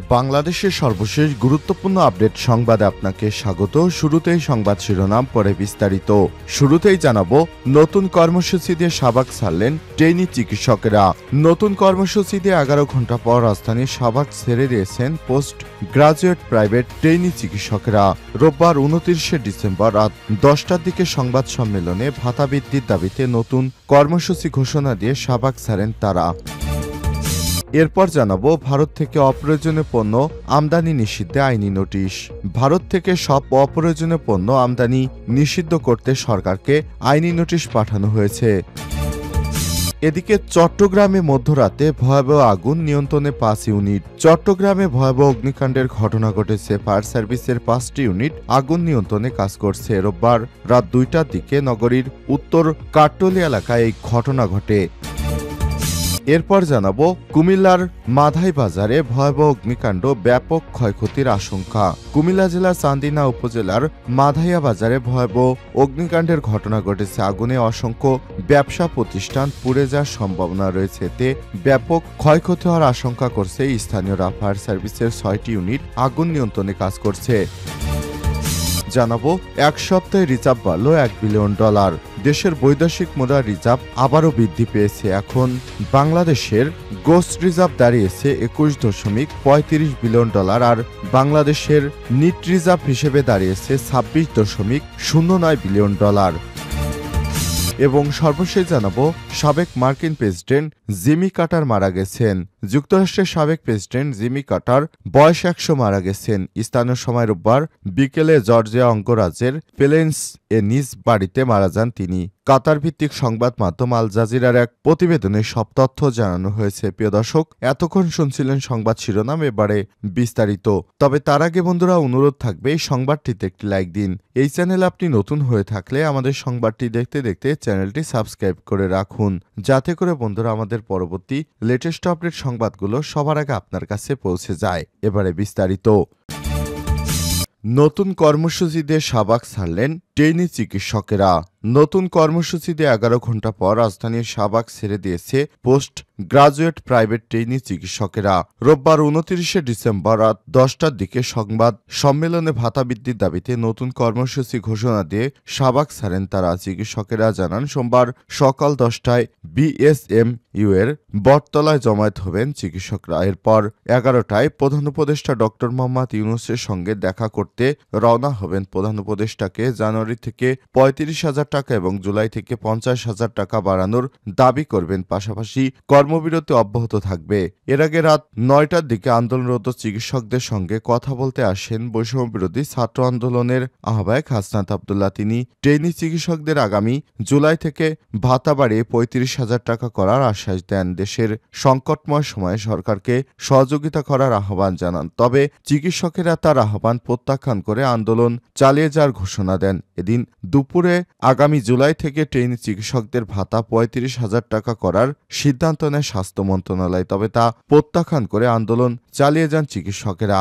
বাংলাদেশের সর্বশেষ গুরুত্বপূর্ণ আপডেট সংবাদে আপনাকে স্বাগত। শুরুতেই সংবাদ শিরোনাম, পরে বিস্তারিত। শুরুতেই জানাবো, নতুন কর্মসূচি দিয়ে শাহবাগ ছাড়লেন ট্রেনি চিকিৎসকেরা। নতুন কর্মসূচি দিয়ে 11 ঘন্টা পর রাজধানীর শাহবাগ ছেড়ে দিয়েছেন পোস্ট গ্রাজুয়েট প্রাইভেট ট্রেনি চিকিৎসকেরা। রোববার 29 ডিসেম্বর রাত 10টার দিকে সংবাদ সম্মেলনে ভাতা বৃদ্ধির দাবিতে নতুন কর্মসূচি ঘোষণা দিয়ে শাহবাগ ছাড়েন তারা। এরপর জানাবো, ভারত থেকে অপ্রয়োজনীয় পণ্য আমদানি নিষিদ্ধে আইনি নোটিশ। ভারত থেকে সব অপ্রয়োজনীয় পণ্য আমদানি নিষিদ্ধ করতে সরকারকে আইনি নোটিশ পাঠানো হয়েছে। এদিকে চট্টগ্রামে মধ্যরাতে ভয়াবহ আগুন, নিয়ন্ত্রণে 5 ইউনিট। চট্টগ্রামে ভয়াবহ অগ্নিকাণ্ডের ঘটনা ঘটেছে। ফায়ার সার্ভিসের 5টি ইউনিট আগুন নিয়ন্ত্রণে কাজ করছে। রোববার রাত 2টার দিকে নগরীর উত্তর কাট্টলি এলাকায় এই ঘটনা ঘটে। এরপর জানাবো, কুমিল্লার মাধাই বাজারে ভয়াবহ অগ্নিকাণ্ড, ব্যাপক ক্ষয়ক্ষতির আশঙ্কা। কুমিল্লা জেলার চান্দিনা উপজেলার মাধাইয়া বাজারে ভয়াবহ অগ্নিকাণ্ডের ঘটনা ঘটেছে। আগুনে অসংখ্য ব্যবসা প্রতিষ্ঠান পুড়ে যাওয়ার সম্ভাবনা রয়েছে। এতে ব্যাপক ক্ষয়ক্ষতি হওয়ার আশঙ্কা করছে স্থানীয়রা। ফায়ার সার্ভিসের 6টি ইউনিট আগুন নিয়ন্ত্রণে কাজ করছে। জানাবো, এক সপ্তাহে রিজার্ভ বাড়ল $1 বিলিয়ন। দেশের বৈদেশিক মুদ্রা রিজার্ভ আবারও বৃদ্ধি পেয়েছে। এখন বাংলাদেশের গোস রিজার্ভ দাঁড়িয়েছে $21.35 বিলিয়ন, আর বাংলাদেশের নিট রিজার্ভ হিসেবে দাঁড়িয়েছে $26.09 বিলিয়ন। এবং সর্বশেষ জানাবো, সাবেক মার্কিন প্রেসিডেন্ট জিমি কার্টার মারা গেছেন। যুক্তরাষ্ট্রের সাবেক প্রেসিডেন্ট জিমি কার্টার বয়স 100 মারা গেছেন। স্থানীয় সময় রোববার বিকেলে জর্জিয়া অঙ্গরাজ্যের প্লেন্স এ নিজ বাড়িতে মারা যান তিনি। কাতার ভিত্তিক সংবাদ মাধ্যম আল জাজিরার এক প্রতিবেদনে সব তথ্য জানানো হয়েছে। প্রিয় দর্শক, এতক্ষণ শুনছিলেন সংবাদ শিরোনাম, এবারে বিস্তারিত। তবে তার আগে বন্ধুরা, অনুরোধ থাকবে এই সংবাদটিতে একটি লাইক দিন। এই চ্যানেলে আপনি নতুন হয়ে থাকলে আমাদের সংবাদটি দেখতে দেখতে চ্যানেলটি সাবস্ক্রাইব করে রাখুন, যাতে করে বন্ধুরা আমাদের পরবর্তী লেটেস্ট আপডেট সংবাদগুলো সবার আগে আপনার কাছে পৌঁছে যায়। এবারে বিস্তারিত। নতুন কর্মসূচি দিয়ে শাহবাগ ছাড়লেন ট্রেনি চিকিৎসকেরা। নতুন কর্মসূচি দিয়ে 11 ঘন্টা পর রাজধানীর শাহবাগ ছেড়ে দিয়েছে পোস্ট গ্রাজুয়েট প্রাইভেট ট্রেনি চিকিৎসকেরা। রোববার 29 ডিসেম্বর রাত 10টার দিকে সংবাদ সম্মেলনে ভাতা বৃদ্ধির দাবিতে নতুন কর্মসূচি ঘোষণা দিয়ে শাহবাগ ছাড়েন তারা। চিকিৎসকেরা জানান, সোমবার সকাল 10টায় বিএসএমইউ এর বটতলায় জমায়েত হবেন চিকিৎসকরা। এরপর 11টায় প্রধান উপদেষ্টা ডক্টর মোহাম্মদ ইউনূসের সঙ্গে দেখা করতে রওনা হবেন। প্রধান উপদেষ্টাকে জানুয়ারি থেকে 35,000 টাকা এবং জুলাই থেকে 50,000 টাকা বাড়ানোর দাবি করবেন। পাশাপাশি কর্মবিরতি অব্যাহত থাকবে। এর আগে রাত 9টার দিকে আন্দোলনরত চিকিৎসকদের সঙ্গে কথা বলতে আসেন বৈষম্যবিরোধী ছাত্র আন্দোলনের আহ্বায়ক হাসনাত আবদুল্লাহ। তিনি ট্রেনি চিকিৎসকদের আগামী জুলাই থেকে ভাতা বাড়িয়ে 35,000 টাকা করার আশ্বাস দেন। দেশের সংকটময় সময়ে সরকারকে সহযোগিতা করার আহ্বান জানান। তবে চিকিৎসকেরা তার আহ্বান প্রত্যাখ্যান করে আন্দোলন চালিয়ে যাওয়ার ঘোষণা দেন। এদিন দুপুরে আগামী জুলাই থেকে ট্রেনি চিকিৎসকদের ভাতা 35,000 টাকা করার সিদ্ধান্ত নেয় স্বাস্থ্য মন্ত্রণালয়। তবে তা প্রত্যাখ্যান করে আন্দোলন চালিয়ে যান চিকিৎসকেরা।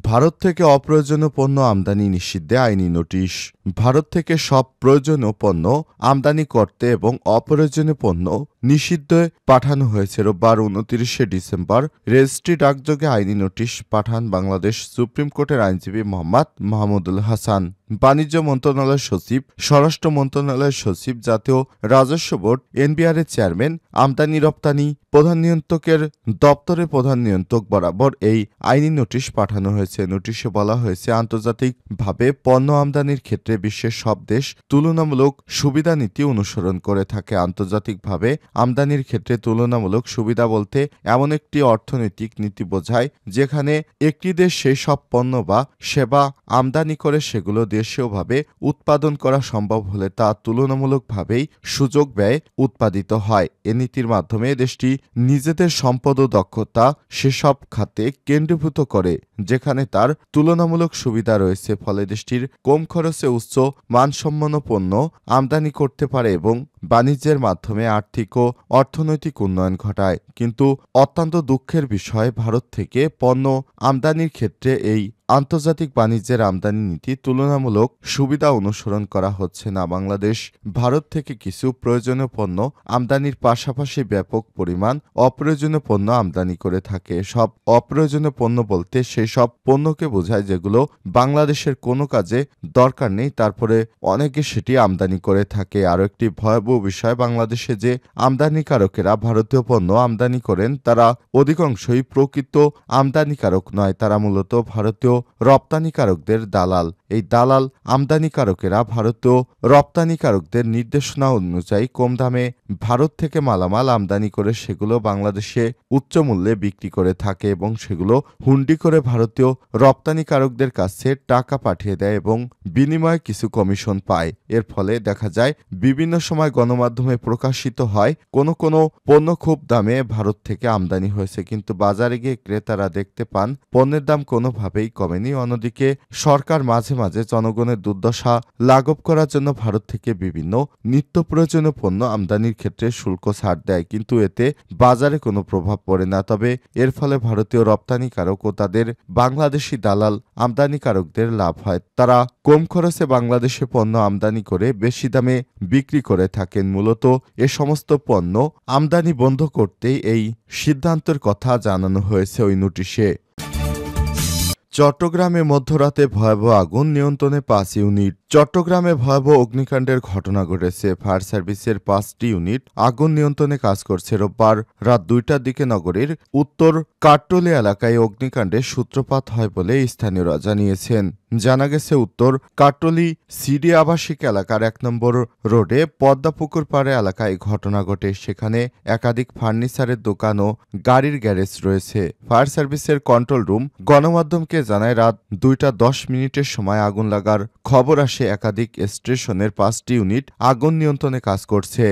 ভারত থেকে অপ্রয়োজনীয় পণ্য আমদানি নিষিদ্ধে আইনি নোটিশ। ভারত থেকে সব প্রয়োজনীয় পণ্য আমদানি করতে এবং অপ্রয়োজনীয় পণ্য নিষিদ্ধে পাঠানো হয়েছে। রোববার 29 ডিসেম্বর রেজিস্ট্রি ডাকযোগে আইনি নোটিশ পাঠান বাংলাদেশ সুপ্রিম কোর্টের আইনজীবী মোহাম্মদ মাহমুদুল হাসান। বাণিজ্য মন্ত্রণালয়ের সচিব, স্বরাষ্ট্র মন্ত্রণালয়ের সচিব, জাতীয় রাজস্ব বোর্ড এনবিআর এর চেয়ারম্যান, আমদানি রপ্তানি প্রধান নিয়ন্ত্রকের দপ্তরের প্রধান নিয়ন্ত্রক বরাবর এই আইনি নোটিশ পাঠানো হয়েছে। নোটিশে বলা হয়েছে, আন্তর্জাতিকভাবে পণ্য আমদানির ক্ষেত্রে বিশ্বের সব দেশ তুলনামূলক সুবিধা নীতি অনুসরণ করে থাকে। আন্তর্জাতিকভাবে আমদানির ক্ষেত্রে তুলনামূলক সুবিধা বলতে এমন একটি অর্থনৈতিক নীতি বোঝায় যেখানে একটি দেশ সেই সব পণ্য বা সেবা আমদানি করে সেগুলো দেশীয়ভাবে উৎপাদন করা সম্ভব হলে তা তুলনামূলকভাবেই সুযোগ ব্যয় উৎপাদিত হয়। এ নীতির মাধ্যমে দেশটি নিজেদের সম্পদ ও দক্ষতা সেসব খাতে কেন্দ্রীভূত করে যেখানে তার তুলনামূলক সুবিধা রয়েছে। ফলে দেশটির কম খরচে উচ্চ মানসম্পন্ন পণ্য আমদানি করতে পারে এবং বাণিজ্যের মাধ্যমে আর্থিক ও অর্থনৈতিক উন্নয়ন ঘটায়। কিন্তু অত্যন্ত দুঃখের বিষয়, ভারত থেকে পণ্য আমদানির ক্ষেত্রে এই আন্তর্জাতিক বাণিজ্যের আমদানি নীতি তুলনামূলক সুবিধা অনুসরণ করা হচ্ছে না। বাংলাদেশ ভারত থেকে কিছু প্রয়োজনীয় পণ্য আমদানির পাশাপাশি ব্যাপক পরিমাণ অপ্রয়োজনীয় পণ্য আমদানি করে থাকে। সব অপ্রয়োজনীয় পণ্য বলতে সেই সব পণ্যকে বোঝায় যেগুলো বাংলাদেশের কোনো কাজে দরকার নেই, তারপরে অনেকে সেটি আমদানি করে থাকে। আরও একটি ভয়াবহ বিষয়, বাংলাদেশে যে আমদানিকারকেরা ভারতীয় পণ্য আমদানি করেন তারা অধিকাংশই প্রকৃত আমদানিকারক নয়, তারা মূলত ভারতীয় রপ্তানিকারকদের দালাল। এই দালাল আমদানিকারকেরা ভারতীয় রপ্তানিকারকদের নির্দেশনা অনুযায়ী কম দামে ভারত থেকে মালামাল আমদানি করে সেগুলো বাংলাদেশে উচ্চ মূল্যে বিক্রি করে থাকে এবং সেগুলো হুন্ডি করে ভারতীয় রপ্তানিকারকদের কাছে টাকা পাঠিয়ে দেয় এবং বিনিময়ে কিছু কমিশন পায়। এর ফলে দেখা যায় বিভিন্ন সময় গণমাধ্যমে প্রকাশিত হয় কোনো কোনো পণ্য খুব দামে ভারত থেকে আমদানি হয়েছে, কিন্তু বাজারে গিয়ে ক্রেতারা দেখতে পান পণ্যের দাম কোনোভাবেই কমেনি। অন্যদিকে সরকার মাঝে মাঝে জনগণের দুর্দশা লাঘব করার জন্য ভারত থেকে বিভিন্ন নিত্য প্রয়োজনীয় পণ্য আমদানির ক্ষেত্রে শুল্ক ছাড় দেয়, কিন্তু এতে বাজারে কোনো প্রভাব পড়ে না। তবে এর ফলে ভারতীয় রপ্তানিকারক ও তাদের বাংলাদেশি দালাল আমদানিকারকদের লাভ হয়। তারা কম খরচে বাংলাদেশে পণ্য আমদানি করে বেশি দামে বিক্রি করে থাকেন। মূলত এ সমস্ত পণ্য আমদানি বন্ধ করতেই এই সিদ্ধান্তের কথা জানানো হয়েছে ওই নোটিশে। চট্টগ্রামে মধ্যরাতে ভয়াবহ আগুন, নিয়ন্ত্রণে ৫ ইউনিট। চট্টগ্রামে ভয়াবহ অগ্নিকাণ্ডের ঘটনা ঘটেছে। ফায়ার সার্ভিসের ৫টি ইউনিট আগুন নিয়ন্ত্রণে কাজ করছে। রোববার রাত ২টার দিকে নগরীর উত্তর কাট্টলি এলাকায় অগ্নিকাণ্ডের সূত্রপাত হয় বলে স্থানীয়রা জানিয়েছেন। জানা গেছে উত্তর কাট্টলি সিডি আবাসিক এলাকার ১ নম্বর রোডে পদ্মাপুকুর পাড়ে এলাকায় ঘটনা ঘটে। সেখানে একাধিক ফার্নিচারের দোকান ও গাড়ির গ্যারেজ রয়েছে। ফায়ার সার্ভিসের কন্ট্রোল রুম গণমাধ্যমকে জানায় রাত ২টা ১০ সময় আগুন লাগার খবর আসে। একাধিক স্টেশনের ৫টি ইউনিট আগুন নিয়ন্ত্রণে কাজ করছে।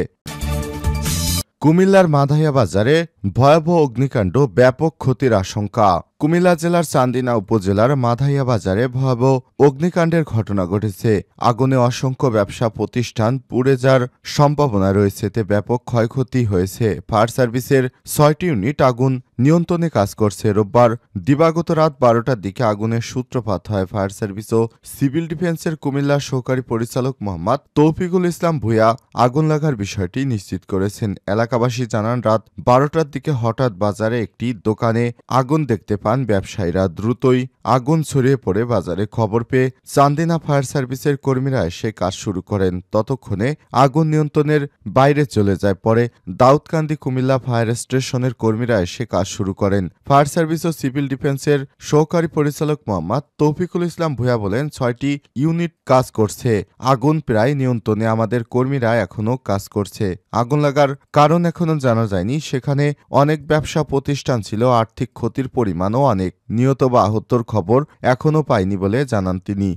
কুমিল্লার মাধাইয়া বাজারে ভয়াবহ অগ্নিকাণ্ড, ব্যাপক ক্ষতির আশঙ্কা। কুমিল্লা জেলার চান্দিনা উপজেলার মাধাইয়া বাজারে ভয়াবহ অগ্নিকাণ্ডের ঘটনা ঘটেছে। আগুনে অসংখ্য ব্যবসা প্রতিষ্ঠান পুড়ে যাওয়ার সম্ভাবনা রয়েছে, এতে ব্যাপক ক্ষয়ক্ষতি হয়েছে। ফায়ার সার্ভিসের ৬টি ইউনিট আগুন নিয়ন্ত্রণে কাজ করছে। রোববার দিবাগত রাত ১২টার দিকে আগুনের সূত্রপাত হয়। ফায়ার সার্ভিস ও সিভিল ডিফেন্সের কুমিল্লার সহকারী পরিচালক মোহাম্মদ তৌফিকুল ইসলাম ভূঁইয়া আগুন লাগার বিষয়টি নিশ্চিত করেছেন। এলাকাবাসী জানান রাত ১২টার দিকে হঠাৎ বাজারে একটি দোকানে আগুন দেখতে পান ব্যবসায়ীরা। দ্রুতই আগুন ছড়িয়ে পড়ে বাজারে। খবর পেয়ে চান্দিনা ফায়ার সার্ভিসের কর্মীরা এসে কাজ শুরু করেন। ততক্ষণে আগুন নিয়ন্ত্রণের বাইরে চলে যায়। পরে দাউদকান্দি কুমিল্লা ফায়ার স্টেশনের কর্মীরা এসে কাজ শুরু করেন। ফায়ার সার্ভিস ও সিভিল ডিফেন্সের সহকারী পরিচালক মোহাম্মদ তৌফিকুল ইসলাম ভূঁইয়া বলেন, ৬টি ইউনিট কাজ করছে। আগুন প্রায় নিয়ন্ত্রণে, আমাদের কর্মীরা এখনও কাজ করছে। আগুন লাগার কারণ এখনও জানা যায়নি। সেখানে অনেক ব্যবসা প্রতিষ্ঠান ছিল, আর্থিক ক্ষতির পরিমাণও অনেক। নিহত বা আহতর খবর এখনও পায়নি বলে জানান তিনি।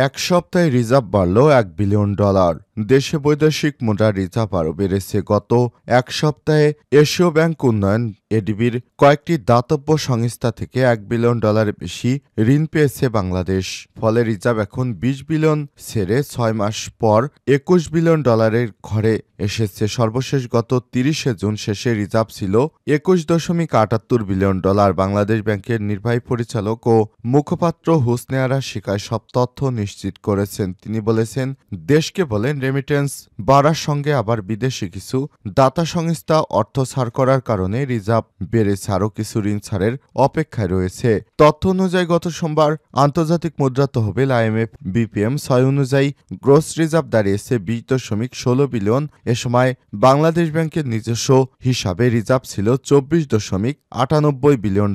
এক সপ্তাহে রিজার্ভ বাড়ল $1 বিলিয়ন। দেশে বৈদেশিক মুদ্রার রিজার্ভ আরও বেড়েছে। গত এক সপ্তাহে এশীয় ব্যাংক উন্নয়ন এডিবির কয়েকটি দাতব্য সংস্থা থেকে $1 বিলিয়ন বেশি ঋণ পেয়েছে বাংলাদেশ। ফলে রিজার্ভ এখন ২০ বিলিয়ন ছেড়ে ৬ মাস পর $২১ বিলিয়ন ঘরে এসেছে। সর্বশেষ গত ৩০শে জুন শেষে রিজার্ভ ছিল $২১.৭৮ বিলিয়ন। বাংলাদেশ ব্যাংকের নির্বাহী পরিচালক ও মুখপাত্র হোসনে আরা শিকায় সব তথ্য নিশ্চিত করেছেন। তিনি বলেছেন, দেশকে বলেন রেমিটেন্স বাড়ার সঙ্গে আবার বিদেশি কিছু দাতা সংস্থা অর্থ ছাড় করার কারণে রিজার্ভ বেড়েছে। আরও কিছু ঋণ ছাড়ের অপেক্ষায় রয়েছে। তথ্য অনুযায়ী গত সোমবার আন্তর্জাতিক মুদ্রা তহবিল IMF BPM ৬ অনুযায়ী গ্রস রিজার্ভ দাঁড়িয়েছে $২০.১৬ বিলিয়ন। এ সময় বাংলাদেশ ব্যাংকের নিজস্ব হিসাবে রিজার্ভ ছিল $২৪.৯৮ বিলিয়ন।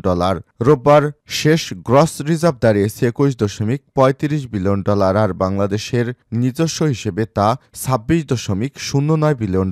রোববার শেষ গ্রস রিজার্ভ দাঁড়িয়েছে $২১.৩৫ বিলিয়ন আর বাংলাদেশের নিজস্ব হিসেবে তা $২৬.০৯ বিলিয়ন।